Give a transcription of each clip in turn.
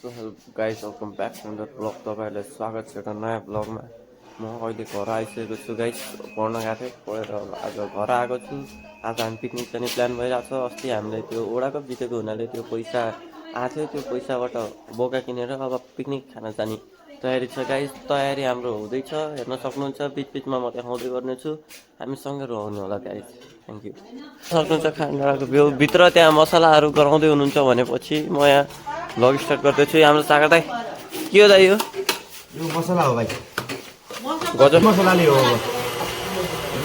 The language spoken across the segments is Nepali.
So hello guys welcome back to the blog. तपाईँहरूलाई स्वागत छ एउटा नयाँ ब्लगमा। म अहिले घर आइसकेको छु गाइस। पढ्न गएको थिएँ, पढेर आज घर आएको छु। आज हामी पिकनिक जाने प्लान भइरहेको छ। अस्ति हामीले त्यो ओडाको जितेको हुनाले त्यो पैसा आएको थियो, त्यो पैसाबाट बोका किनेर अब पिकनिक खान जाने तयारी छ गाइस। तयारी हाम्रो हुँदैछ, हेर्न सक्नुहुन्छ। बिचबिचमा म देखाउँदै गर्नेछु, हामीसँगै रहनु होला गाइस। Thank you. सक्नुहुन्छ खानाको भ्यू भित्र त्यहाँ मसलाहरू गराउँदै हुनुहुन्छ भनेपछि म यहाँ भ्लग स्टार्ट गर्दैछु। हाम्रो सागर दाइ के हो दाइ? यो मसला हो भाइ, गजब मसलाले हो।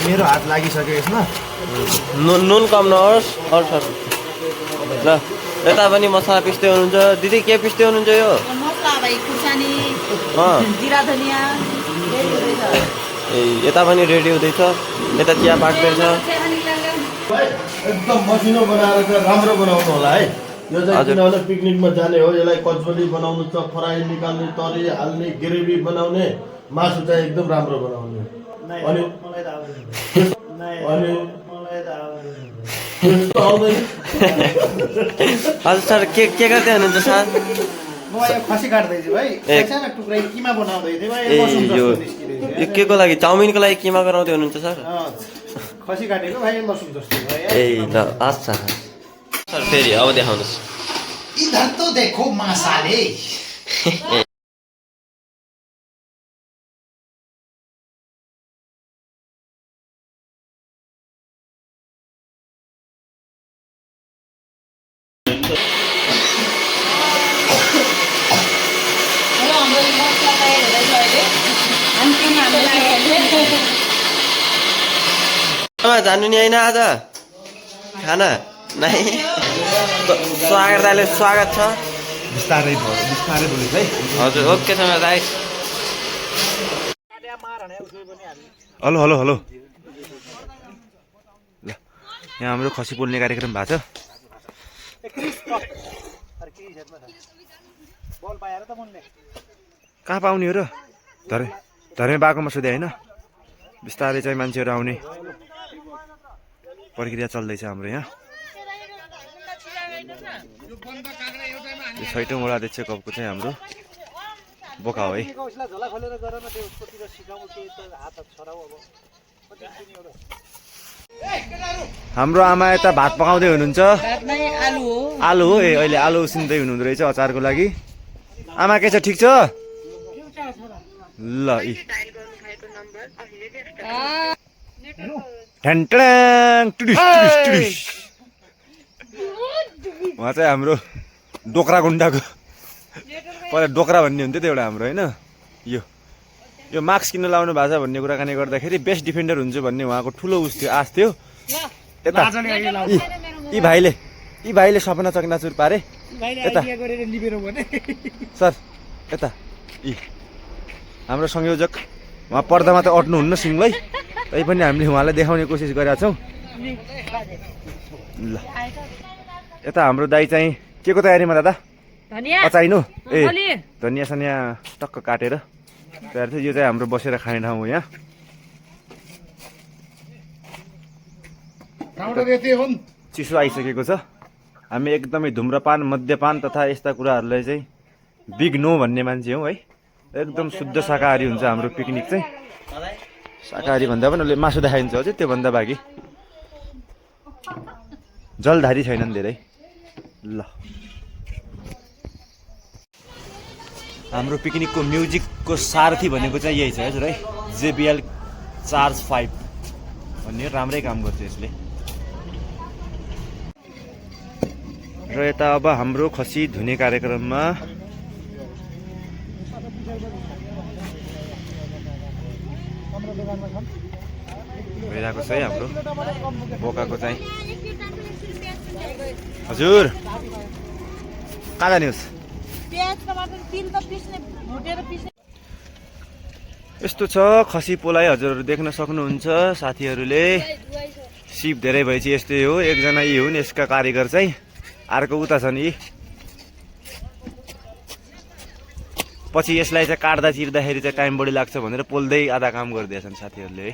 मेरो हात लागिसक्यो यसमा। नुन कम नहोस्। ल यता पनि मसला पिस्दै हुनुहुन्छ। दिदी के पिस्दै हुनुहुन्छ? यो मसला भाइ खुर्सानी, जिरा धनिया ए यता पनि रेडी हुँदैछ। यता चिया पाक्दैछ। एकदम मसिनो बनाएर चाहिँ राम्रो बनाउनु होला है। यो चाहिँ किनभने पिकनिकमा जाने हो। यसलाई कचौडी बनाउनु छ, फ्राई निकाल्ने, तरी हाल्ने, ग्रेभी बनाउने, मासु चाहिँ एकदम राम्रो बनाउने। अनि हजुर सर के गर्दै हुनुहुन्छ सर? म यो खसी काट्दैछु भाइ। सानो टुक्रा किमा बनाउँदै थिएँ भाइ। यो के को लागि? चाउमिनको लागि किमा गराउँदै हुनुहुन्छ सर? खसी काटेको भाइ लसुन जस्तो भाइ। ए ल अच्छा सर फेरि अब देखाउनुहोस्। इधर तो देखो मसाले। जानु नि होइन आज खाना नै? स्वागत दाइले स्वागत छ। बिस्तारै बोल्नु है। हजुर ओके छ दाइ। Hello hello hello. ल यहाँ हाम्रो खसी पोल्ने कार्यक्रम भएको छ। कहाँ पाउने हो र? धरे बाकोमा सोधे होइन। बिस्तारै चाहिँ मान्छेहरू आउने प्रक्रिया चल्दैछ हाम्रो यहाँ। यो 6औं वडा अध्यक्ष कपको चाहिँ हाम्रो बोका हो है। हाम्रो आमा यता भात पकाउँदै हुनुहुन्छ। आलु हो। ए अहिले आलु उसिन्दै हुनुहुँदो रहेछ अचारको लागि। आमा के छ, ठिक छ? ल इ उहाँ चाहिँ हाम्रो डोक्रा गुन्डाको, पहिला डोक्रा भन्ने हुन्थ्यो त्यो एउटा हाम्रो होइन। यो मास्क किन्न लाउनु भएको छ भन्ने कुराकानी गर्दाखेरि बेस्ट डिफेन्डर हुन्छु भन्ने उहाँको ठुलो उस थियो, आश थियो। यता यी भाइले सपना चकनाचुर पारे। यता सर यता यी हाम्रो संयोजक उहाँ पर्दामा त अट्नुहुन्न सिंहलाई, तैपनि हामीले उहाँलाई देखाउने कोसिस गरेका छौँ। ल यता हाम्रो दाइ चाहिँ के को तयारीमा दादा? अचाइनु ए धनिया सनिया टक्क काटेर तयार थियो। यो चाहिँ हाम्रो बसेर खाने ठाउँ हो। यहाँ चिसो आइसकेको छ। हामी एकदमै धुम्रपान, मद्यपान तथा यस्ता कुराहरूलाई चाहिँ बिग नो भन्ने मान्छे हौँ है। एकदम शुद्ध शाकाहारी हुन्छ हाम्रो पिकनिक चाहिँ। शाकाहारी भन्दा पनि उसले मासु देखाइन्छ अझै, त्योभन्दा बाँकी जलधारी छैनन् धेरै। ल हाम्रो पिकनिकको म्युजिकको सारथी भनेको चाहिँ यही छ हजुर है। JBL चार्ज 5 भन्ने राम्रै काम गर्छ यसले। र यता अब हाम्रो खसी धुने कार्यक्रममा भइरहेको छ है हाम्रो बोकाको चाहिँ। हजुर कहाँ जाने होस्? यस्तो छ खसी पोलाइ हजुरहरू देख्न सक्नुहुन्छ साथीहरूले। सिप धेरै भएपछि यस्तै हो। एकजना यी हुन् यसका कारिगर चाहिँ, अर्को उता छन् यी। पछि यसलाई चाहिँ काट्दा चिर्दाखेरि चाहिँ टाइम बढी लाग्छ भनेर पोल्दै आधा काम गरिदिएछन् साथीहरूले है।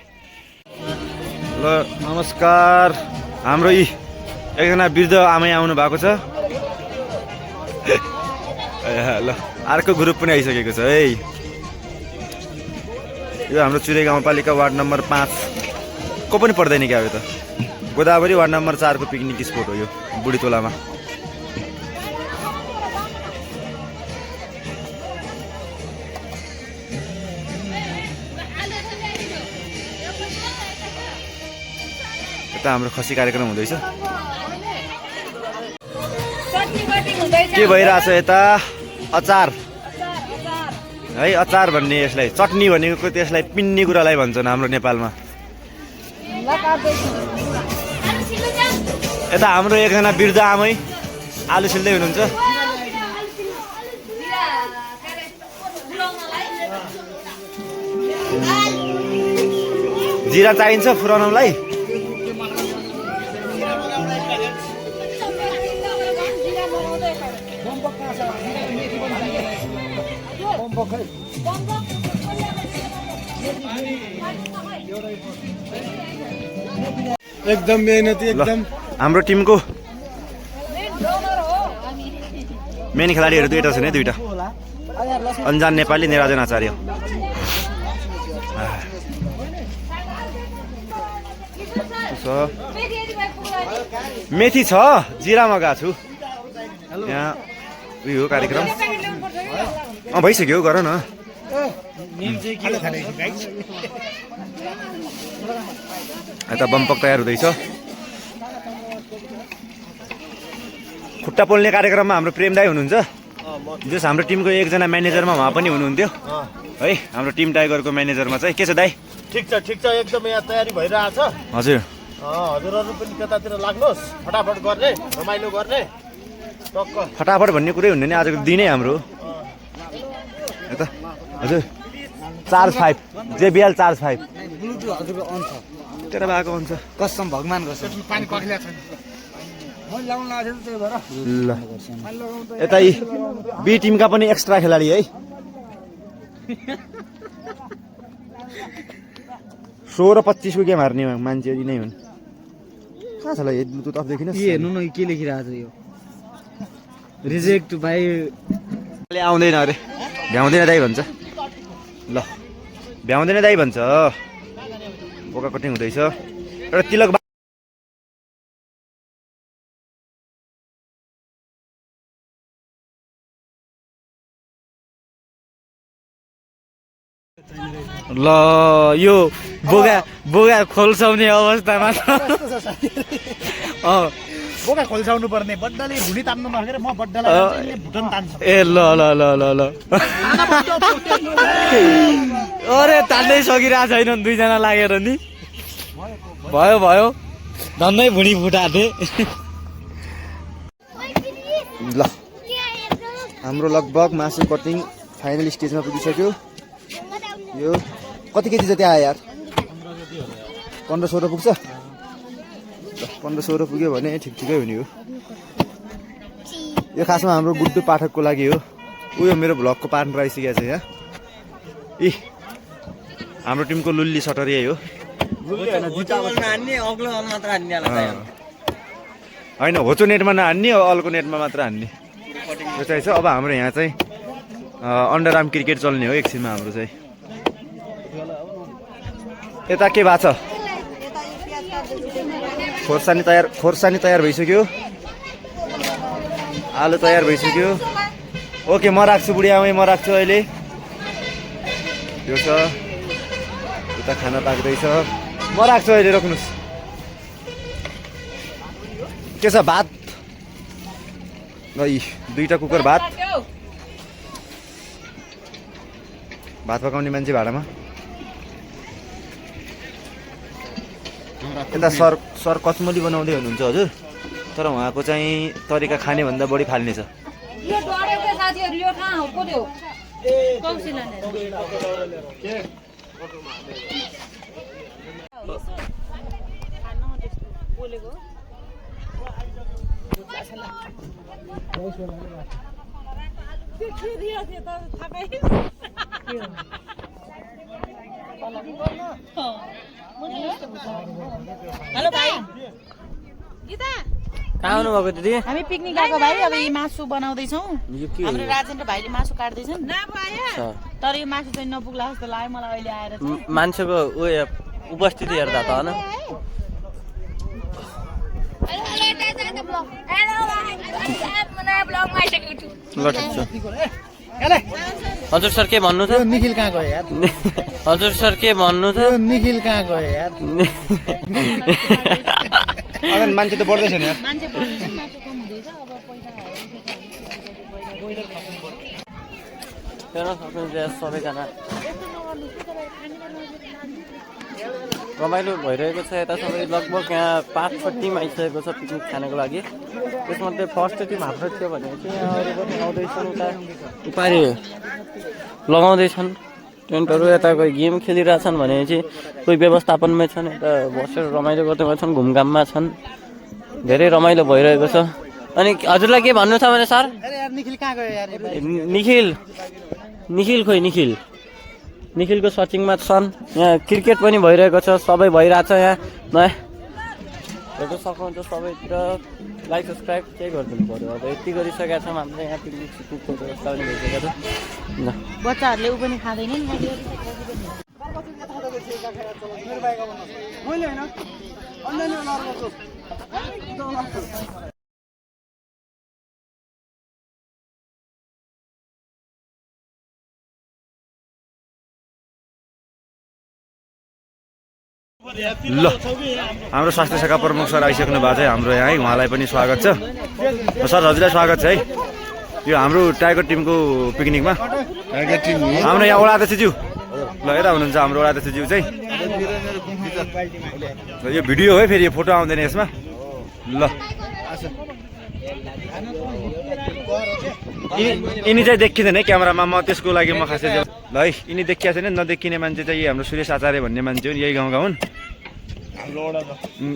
ल नमस्कार। हाम्रो यी एकजना वृद्ध आमै आउनु भएको छ। ल अर्को ग्रुप पनि आइसकेको छ है। यो हाम्रो चुरे गाउँपालिका वार्ड नम्बर 5 को पनि पर्दैन क्या यो त गोदावरी वार्ड नम्बर 4 को पिकनिक स्पोट हो यो बुढीतोलामा। यता हाम्रो खसी कार्यक्रम हुँदैछ। के भइरहेछ यता अचार है, अचार भन्ने यसलाई चटनी भनेको त्यसलाई पिन्ने कुरालाई भन्छन् हाम्रो नेपालमा। यता हाम्रो एकजना वृद्ध आमै आलु छिल्दै हुनुहुन्छ। जिरा चाहिन्छ फुराउनलाई। एकदम मेहनती एकदम। हाम्रो टिमको मेन खेलाडीहरू दुईटा छन् है, दुईटा अन्जान नेपाली निराजन आचार्य। मेथी छ जिरा मगाएको छु यहाँ। उयो हो कार्यक्रम भइसक्यो गर न। यता बम्पक तयार हुँदैछ। खुट्टा पोल्ने कार्यक्रममा हाम्रो प्रेम दाई हुनुहुन्छ, जस हाम्रो टिमको एकजना म्यानेजरमा उहाँ पनि हुनुहुन्थ्यो है। हाम्रो टिम टाइगरको म्यानेजरमा चाहिँ के छ दाई? ठिक छ एकदम यहाँ तयारी भइरहेछ। हजुर हजुरहरू पनि त्यतातिर लाग्नुहोस्, फटाफट गर्ने रमाइलो गर्ने टक्क। फटाफट भन्ने कुरै हुन्न नि आजको दिनै हाम्रो। यता हजुर चार्ज 5 JBL चार्ज 5 ब्लुटुथ हजुरको अन छ। तेरो भएको हुन्छ कसम भगवान कसम पानी कखिला छैन। म लाउन लागेको त्यही भएर ल। यता यी बी टिमका पनि एक्स्ट्रा खेलाडी है। 16-25 को गेम हार्ने मान्छे नै हुन्। कहाँ छ ल यो ब्लुटुथ अफ देखिन? हेर्नु न के लेखिरहेको छ यो रिजेक्ट भाइ आउँदैन अरे, भ्याउँदैन दाइ भन्छ। ल भ्याउँदैन दाइ भन्छ। बोका कटिङ हुँदैछ। एउटा तिलक ल यो बोगा खोल्साउने अवस्थामा छ। बोका खोल्साउनु पर्ने। बड्डाले भुँडी तान्नु नखेर म बड्डालाई भुटन तान्छु। ए ल ल ल ल ल अरे तान्नै सकिरहेको छैनन् दुईजना लागेर नि। भयो धन्दै भुँडी फुटाथे। ल हाम्रो लगभग मासु कटिङ फाइनल स्टेजमा पुगिसक्यो। यो कति केजी जति आयो यार? 15-16 पुग्छ। 15-16 पुग्यो भने ठिकै हुने हो। यो खासमा हाम्रो गुड्डु पाठकको लागि हो। उयो मेरो भ्लगको पार्टनर आइसकेको छ यहाँ। हाम्रो टिमको लुल्ली सटर यही हो होइन, होचो नेटमा नहान्ने, अल्को नेटमा मात्र हान्ने यो चाहिँ छ। अब हाम्रो यहाँ चाहिँ अन्डरआर्म क्रिकेट चल्ने हो एकछिनमा हाम्रो चाहिँ। यता के भएको छ? खोर्सानी तयार भइसक्यो। आलु तयार भइसक्यो। ओके म राख्छु बुढी आमै, म राख्छु अहिले। यो छ उता खाना पाक्दैछ, म राख्छु अहिले, रोक्नुहोस्। के छ भात? यी 2टा कुकर भात पकाउने मान्छे भाडामा। यता सर कचमली बनाउँदै हुनुहुन्छ हजुर, तर उहाँको चाहिँ तरिका खानेभन्दा बढी फाल्ने छ। हेलो भाइ गीता कहाँ आउनुभएको दिदी हामी पिकनिक गएको भाइ अब यी मासु बनाउँदैछौँ यो के हाम्रो राजेन र भाइले मासु काट्दैछन् छ? तर यो मासु चाहिँ नपुग्ला जस्तो लाग्यो मलाई अहिले आएर चाहिँ मान्छेको उयो उपस्थिति हेर्दा त होइन ल ठिक छ हजुर सर के भन्नु छ निखिल कहाँ गयो यार हजुर सर के भन्नु छ निखिल कहाँ गयो यार अगन मान्छे त बढ्दैछ नि यार मान्छे बढ्दैछ मासु कम हुँदैछ अब पैसा हेर्न सक्नुहुन्छ सबैजना रमाइलो भइरहेको छ यता सबै लगभग यहाँ 5 टिम आइसकेको छ पिकनिक खानको लागि त्यसमध्ये फर्स्ट टिम हाम्रो थियो भने चाहिँ यहाँ अरू पनि आउँदैछन् उता उपारि लगाउँदैछन् टेन्टहरू यता कोही गेम खेलिरहेछन् भने चाहिँ कोही व्यवस्थापनमै छन् यता बसेर रमाइलो गर्दैमा छन् घुमघाममा छन् धेरै रमाइलो भइरहेको छ अनि हजुरलाई के भन्नु छ भने सर निखिल कहाँ गयो यार निखिल खोइ निखिलको सचिङमा छन् यहाँ क्रिकेट पनि भइरहेको छ सबै भइरहेछ यहाँ नयाँ हेर्न सक्नुहुन्छ सबैतिर लाइक सब्सक्राइब केही गरिदिनु पऱ्यो अब यति गरिसकेका छौँ हामीले यहाँ पिकनिक सिकनिकको व्यवस्था पनि भइसकेको छ ल बच्चाहरूले ऊ पनि खाँदैन नि ल हाम्रो स्वास्थ्य शाखा प्रमुख सर आइसक्नु भएको छ हाम्रो यहाँ है उहाँलाई पनि स्वागत छ सर हजुरलाई स्वागत छ है यो हाम्रो टाइगर टिमको पिकनिकमा हाम्रो यहाँ वडा अध्यक्षज्यू ल यता हुनुहुन्छ हाम्रो वडा अध्यक्षज्यू चाहिँ यो भिडियो है फेरि यो फोटो आउँदैन यसमा ल यिनी चाहिँ देखिँदैन है क्यामेरामा म त्यसको लागि म खासै ल है यिनी देखिया छैन नदेखिने मान्छे चाहिँ हाम्रो सुरेश आचार्य भन्ने मान्छे हुन् यही गाउँका हुन्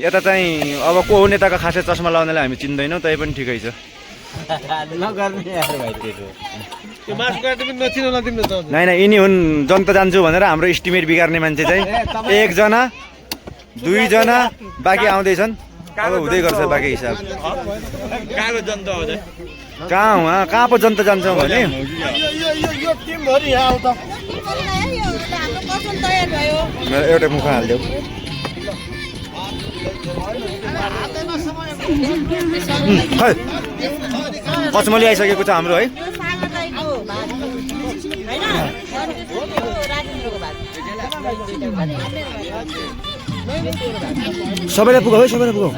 यता चाहिँ अब को हो नेताको खासै चस्मा लगाउनेलाई हामी चिन्दैनौँ तै पनि ठिकै छ नाइ यिनी हुन् जनता जान्छु भनेर हाम्रो इस्टिमेट बिगार्ने मान्छे चाहिँ एकजना दुईजना बाँकी आउँदैछन् अब हुँदै गर्छ बाँकी हिसाब कहाँ पो जनता जान्छौँ भने एउटा मुख हालिदेऊ कचमली आइसकेको छ हाम्रो है सबैलाई पुगाऊ है सबैलाई पुगाऊ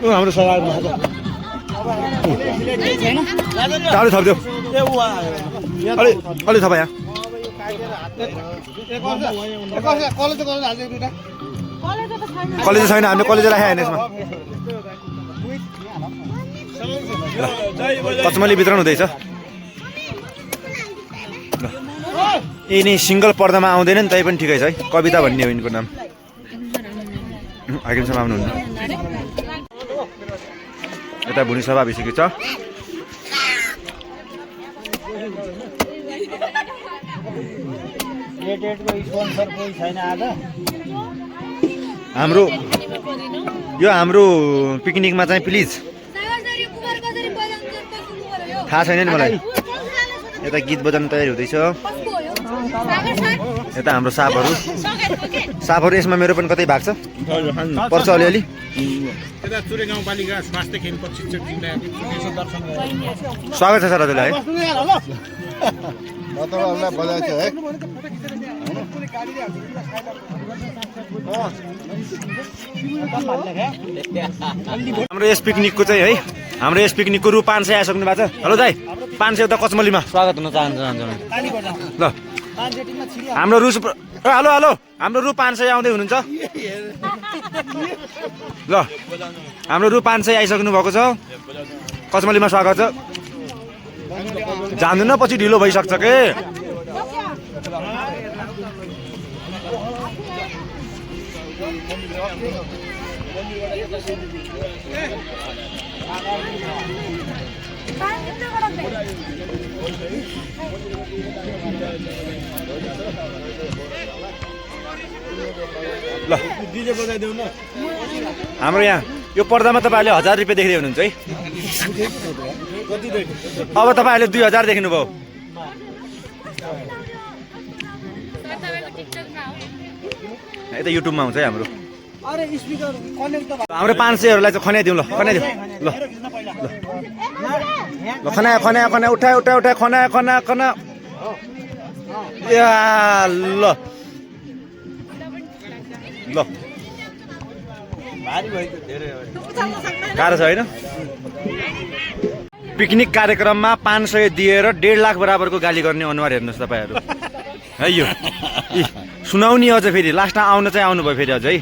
हाम्रो सवालमा चालु थपिदेऊ अलि थप यहाँ कलेज छैन हामीले कलेज राखेको होइन यसमा कचमली वितरण हुँदैछ यिनी सिङ्गल पर्दामा आउँदैनन् तै पनि ठिकै छ है कविता भन्ने हो यिनको नाम हाकिमसम्म आउनुहुन्न यता भुनी सभा भइसकेको छ हाम्रो यो हाम्रो पिकनिकमा चाहिँ प्लिज थाहा छैन नि मलाई यता गीत बजाउनु तयारी हुँदैछ यता हाम्रो सापहरू यसमा मेरो पनि कतै भाग छ पर्छ अलिअलि स्वागत छ सर हजुरलाई हाम्रो यस पिकनिकको चाहिँ है हाम्रो यस पिकनिकको रु 500 आइसक्नु भएको छ हेलो दाइ 500 उता कचमलीमा स्वागत हुन चाहन्छु ल हाम्रो रु हेलो हेलो हाम्रो रु 500 आउँदै हुनुहुन्छ ल हाम्रो रु 500 आइसक्नु भएको छ कचमलीमा स्वागत छ जान्दैन पछि ढिलो भइसक्छ के ल डीजे बजाइदेऊ न हाम्रो यहाँ यो पर्दामा तपाईँहरूले 1000 रुपियाँ देख्दै हुनुहुन्छ है। अब तपाईँहरूले 2000 देख्नुभयो। यता युट्युबमा आउँछ है हाम्रो। हाम्रो 500हरूलाई चाहिँ खनाइदिउँ ल, खनाइदिउँ ल ल खना खना खना उठा उठा उठा खना खना खना या ल ल गाह्रो छ होइन। पिकनिक कार्यक्रममा 500 दिएर 1.5 लाख बराबरको गाली गर्ने अनुहार हेर्नुहोस् तपाईँहरू है। यो सुनाउने अझ फेरि लास्टमा आउन चाहिँ आउनुभयो फेरि अझै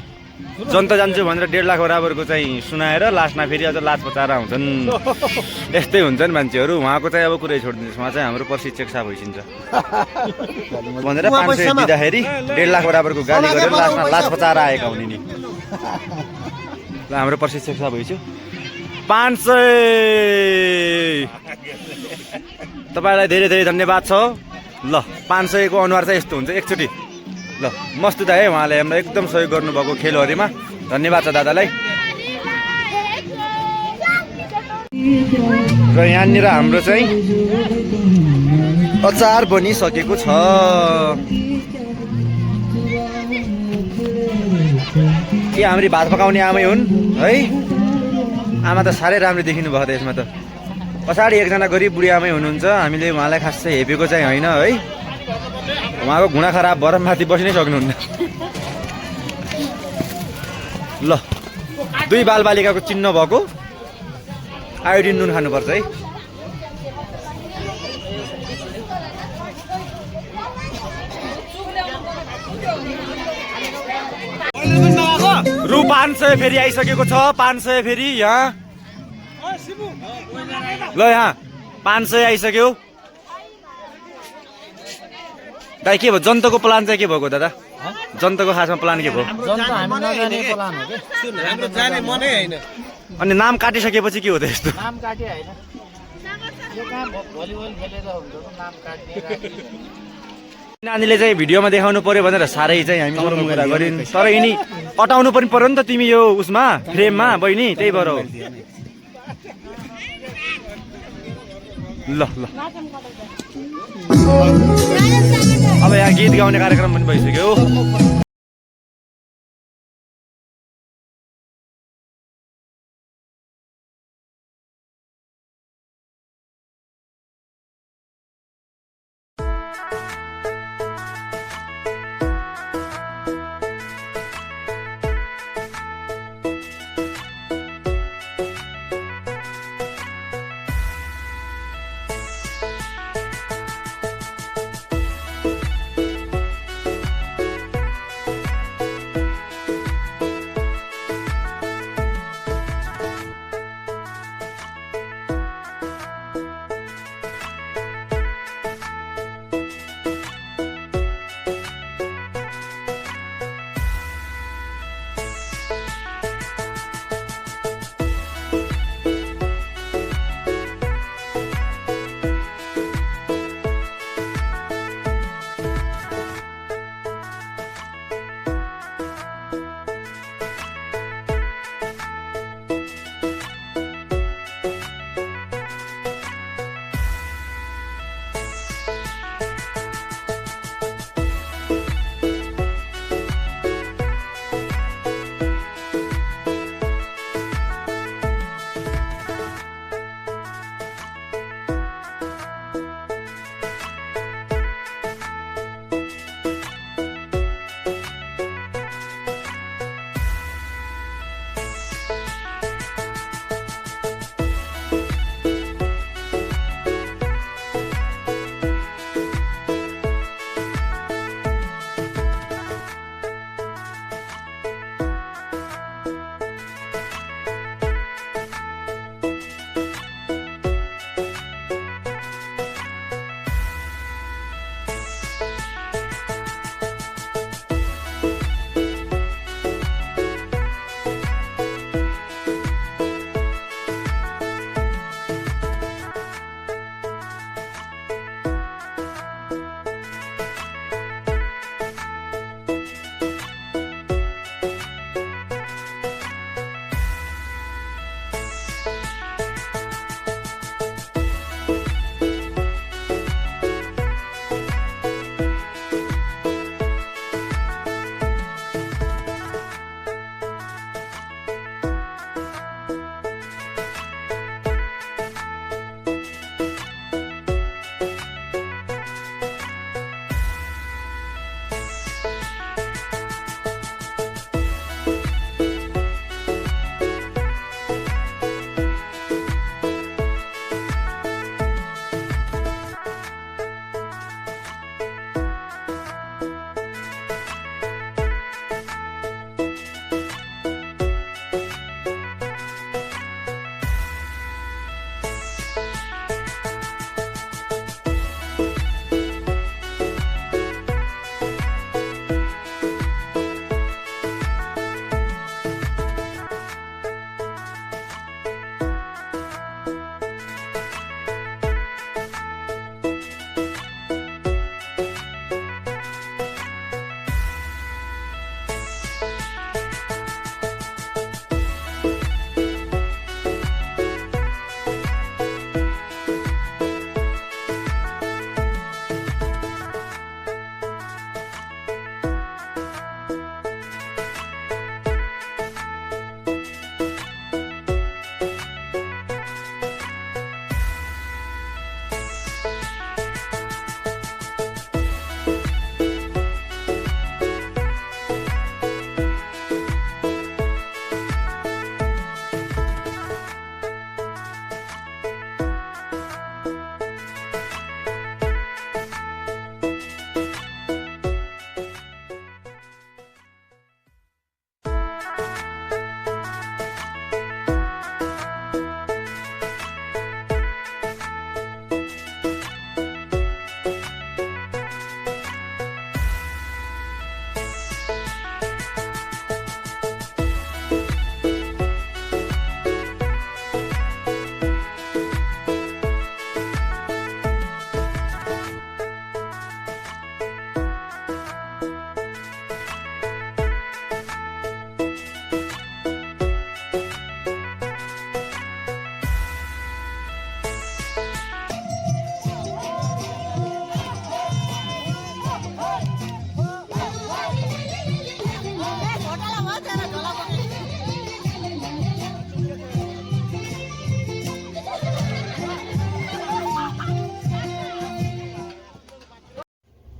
जनता जान्छु भनेर 1.5 लाख बराबरको चाहिँ सुनाएर लास्टमा फेरि अझ लाज पचाएर आउँछन्। यस्तै हुन्छन् मान्छेहरू। उहाँको चाहिँ अब कुरै छोडिदिनुहोस्, उहाँ चाहिँ हाम्रो प्रशिक्षक साहब भइसिन्छ भनेर 500 दिँदाखेरि 1.5 लाख बराबरको गाली गरेर लास्टमा लाज पचाएर आएका हुने नि। ल हाम्रो प्रशिक्षक साहब भइसक्यो 500। तपाईँलाई धेरै धेरै धन्यवाद छ। ल 500 को अनुहार चाहिँ यस्तो हुन्छ एकचोटि। ल मस्त दाइ है, उहाँले हामीलाई एकदम सहयोग गर्नुभएको खेलहरूमा धन्यवाद छ दादालाई। र यहाँनिर हाम्रो चाहिँ अचार बनिसकेको छ। के हाम्री भात पकाउने आमै हुन् है। आमा त साह्रै राम्रो देखिनु भएको छ यसमा त। पछाडि एकजना गरिब बुढी आमै हुनुहुन्छ, हामीले उहाँलाई खासै हेपेको चाहिँ होइन है। उहाँको घुँडा खराब भएर माथि बस्नै सक्नुहुन्न। ल 2 बालबालिकाको चिन्ह भएको आयोडिन नुन खानुपर्छ है। रु 500 फेरि आइसकेको छ। 500 फेरि यहाँ ल यहाँ 500 आइसक्यो। दाइ के भयो जनताको प्लान चाहिँ के भएको दादा? जनताको खासमा प्लान के भयो? अनि नाम काटिसकेपछि के हो त यस्तो? नानीले चाहिँ भिडियोमा देखाउनु पर्यो भनेर साह्रै चाहिँ हामी कुरा गरिन्, तर यिनी अटाउनु पनि पर्यो नि त तिमी यो उसमा फ्रेममा बहिनी, त्यही भएर हो। ल ल अब यहाँ गीत गाउने कार्यक्रम पनि भइसक्यो।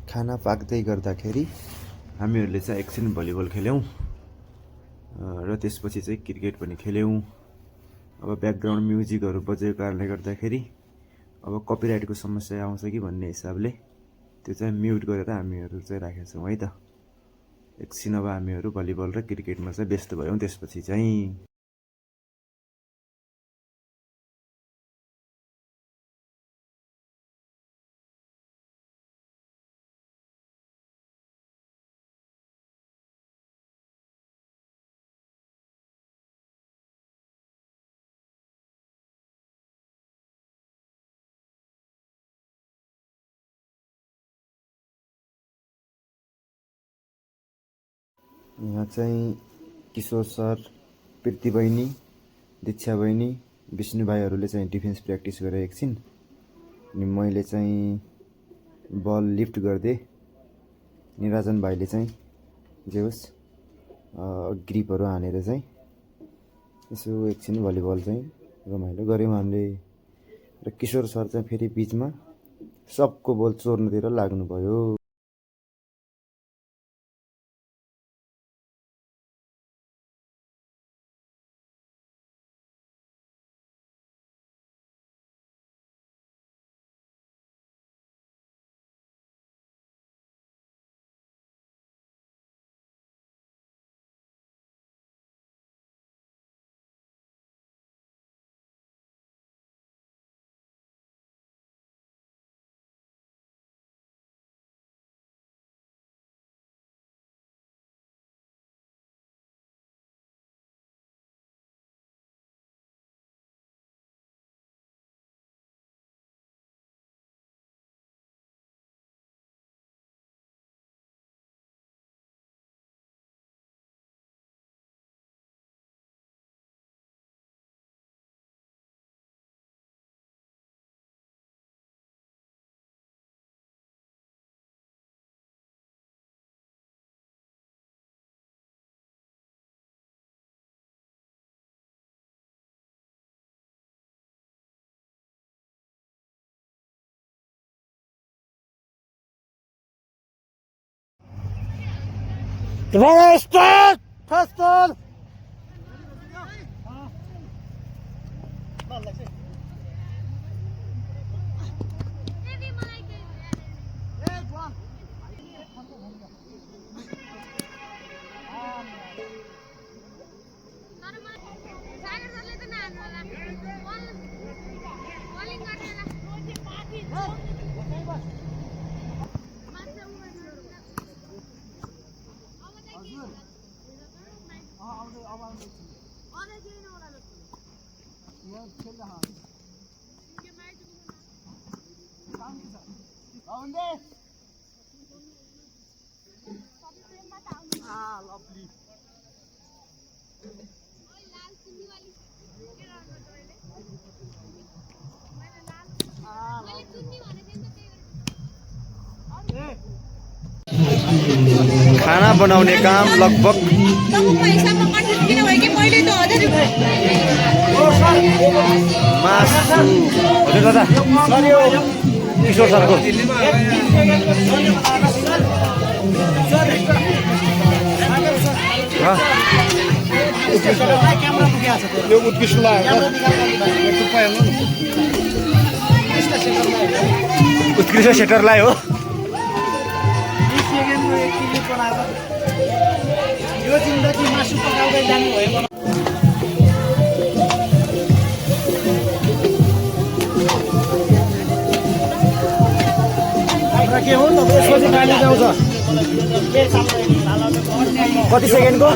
खाना पाक्दै गर्दाखेरि हामीहरूले चाहिँ एकछिन भलिबल खेल्यौँ र त्यसपछि चाहिँ क्रिकेट पनि खेल्यौँ। अब ब्याकग्राउन्ड म्युजिकहरू बजेको कारणले गर्दाखेरि अब कपिराइटको समस्या आउँछ कि भन्ने हिसाबले त्यो चाहिँ म्युट गरेर हामीहरू चाहिँ राखेका छौँ है त। एकछिन अब हामीहरू भलिबल र क्रिकेटमा चाहिँ व्यस्त भयौँ त्यसपछि चाहिँ। यहाँ चाहिँ किशोर सर, प्रीति बहिनी, दीक्षा बहिनी, विष्णु भाइहरूले चाहिँ डिफेन्स प्र्याक्टिस गरे एकछिन। अनि मैले चाहिँ बल लिफ्ट गर्दै, निराजन भाइले चाहिँ जे होस् ग्रिपहरू हानेर चाहिँ यसो एकछिन भलिबल चाहिँ रमाइलो गऱ्यौँ हामीले। र किशोर सर चाहिँ फेरि बिचमा सबको बल चोर्नुतिर लाग्नुभयो। स्टार्ट फर्स्ट बल खाना बनाउने काम लगभग मासु हजुर दादा किशोर सरको उत्कृष्ट सेटरलाई हो। यो जिन्दगी मासु पकाउँदै जानु भयो। के हो त यसपछि गाली जाउँछ कति सेकेन्डको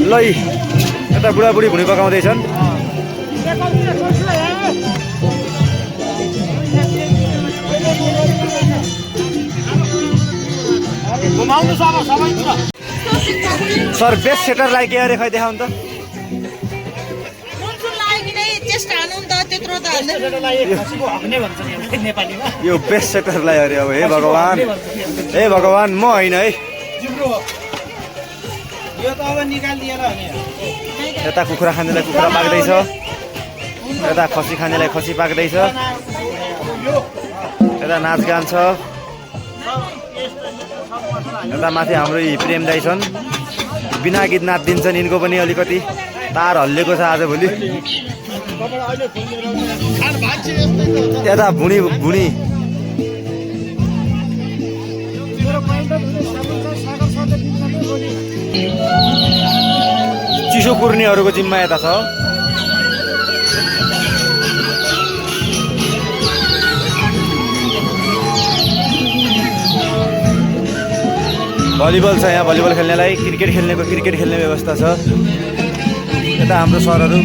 ल यता बुढाबुढी भुँडी पकाउँदैछन्। सर बेस्ट सेटरलाई के अरे खै देखाउनु त। यो बेस्ट सेटरलाई अरे अब हे भगवान म होइन है। यो त अब निकालिदिएर यता कुखुरा खानेलाई कुखुरा पाक्दैछ। यता खसी खानेलाई खसी पाक्दैछ, यता नाचगान छ, यता माथि हाम्रो यी प्रेम दाइ छन्, बिना गीत नाचिदिन्छन्। यिनको पनि अलिकति तार हल्लिएको छ आजभोलि। यता भुँडी भुँडी चिसो कुर्नेहरूको जिम्मा यता छ। भलिबल छ यहाँ, भलिबल खेल्नेलाई, क्रिकेट खेल्नेको क्रिकेट खेल्ने व्यवस्था छ। यता हाम्रो सरहरू,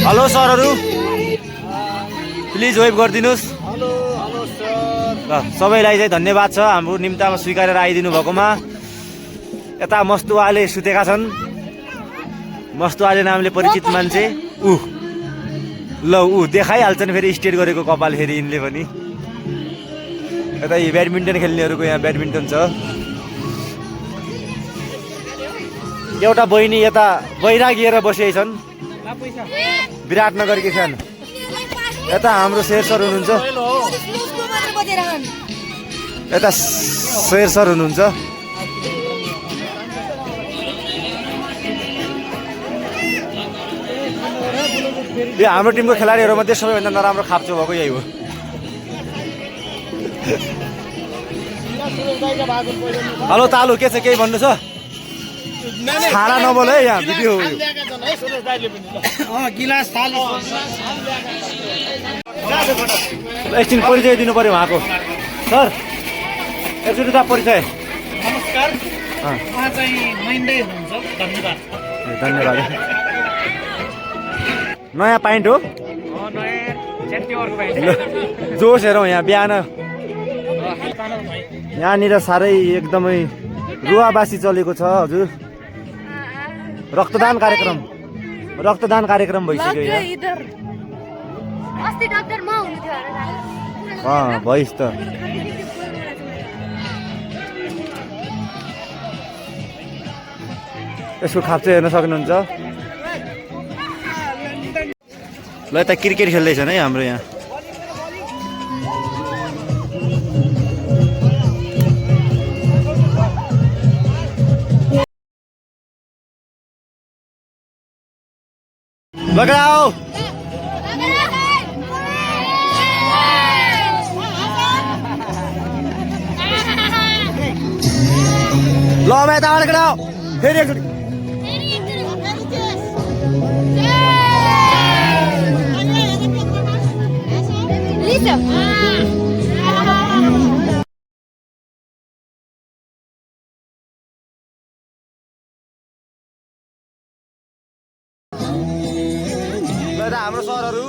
हेलो सरहरू, प्लिज वेभ गरिदिनुहोस्। ल सबैलाई चाहिँ धन्यवाद छ हाम्रो निम्तामा स्वीकारेर आइदिनु भएकोमा। यता मस्तुवाले सुतेका छन्, मस्तुवाले नामले परिचित मान्छे। ल देखाइहाल्छन् फेरि स्टेट गरेको कपाल फेरि यिनले पनि। यता यी ब्याडमिन्टन खेल्नेहरूको यहाँ ब्याडमिन्टन छ। एउटा बहिनी यता बैरागिएर बसेका छन्, विराटनगरकी छन्। यता हाम्रो शेर सर हुनुहुन्छ, यता शेर सर हुनुहुन्छ। यो हाम्रो टिमको खेलाडीहरूमध्ये सबैभन्दा नराम्रो खाप्चो भएको यही हो। हेलो तालु, के छ, केही भन्नु छ? छाडा नबोल है, यहाँ भिडियो हो। एकछिन परिचय दिनु पर्यो उहाँको। सर एकचोटि त परिचय। नमस्कार, उहाँ चाहिँ महिन्द्रै हुनुहुन्छ, धन्यवाद। धन्यवाद। नयाँ पाइन्ट हो, जोस हेरौँ यहाँ बिहान यहाँनिर साह्रै एकदमै रुवाबासी चलेको छ हजुर। रक्तदान कार्यक्रम भइसक्यो यहाँ। भइस् त। यसको खाप्चो हेर्न सक्नुहुन्छ। ल यता क्रिकेट खेल्दैछन् है हाम्रो यहाँ। लगाओ ल अब यताबाट गराओ फेरि एकचोटि। हाम्रो सरहरू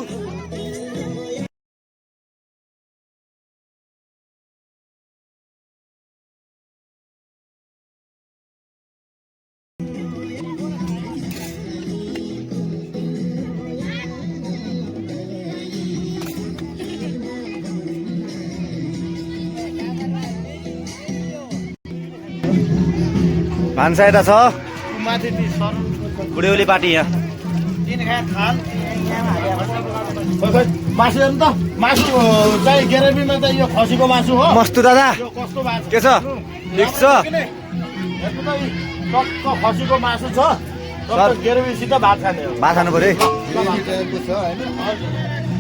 भान्सा यता छ, बुढेउली पार्टी यहाँ। मासु हेर्नु त, मासु चाहिँ ग्रेभीमा त यो खसीको मासु हो। मस्तु दादा, यो कस्तो मासु के छ? ठिक छ। हेर्नु त, टक्क खसीको मासु छ, ग्रेभीसित भात खाने हो। भात खानु पर्यो है।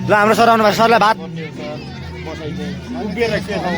ल हाम्रो सर आउनु भएको, सरलाई भात। उभिएर के खाऊ?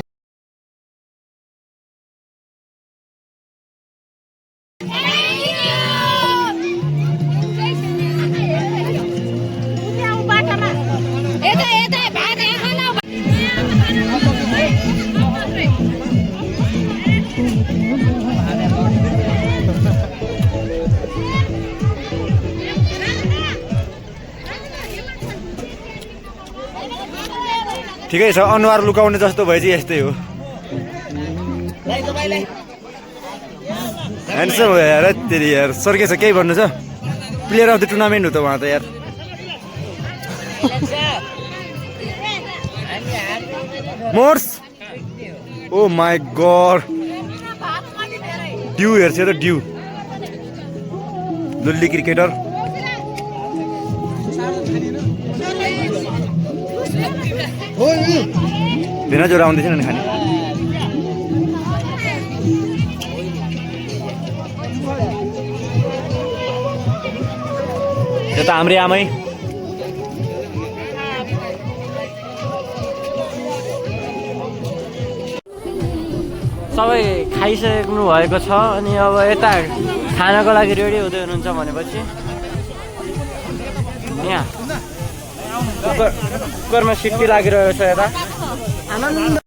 ठिकै छ, अनुहार लुकाउने जस्तो भए चाहिँ यस्तै हो। ह्यान्डसम हो यार, तेरि यार। सर के छ, केही भन्नु छ? प्लेयर अफ द टुर्नामेन्ट हो त उहाँ त यार। मोर्स, ओ माई गॉड, ड्यू हेर्छ त ड्यू लुल्ली क्रिकेटर भेना ज्वरो आउँदैछ नि खाने यो त हाम्रै आमै सबै खाइसक्नु भएको छ अनि अब यता खानको लागि रेडी हुँदै हुनुहुन्छ भनेपछि यहाँ कुकरमा सिटी लागिरहेको छ यता आनन्द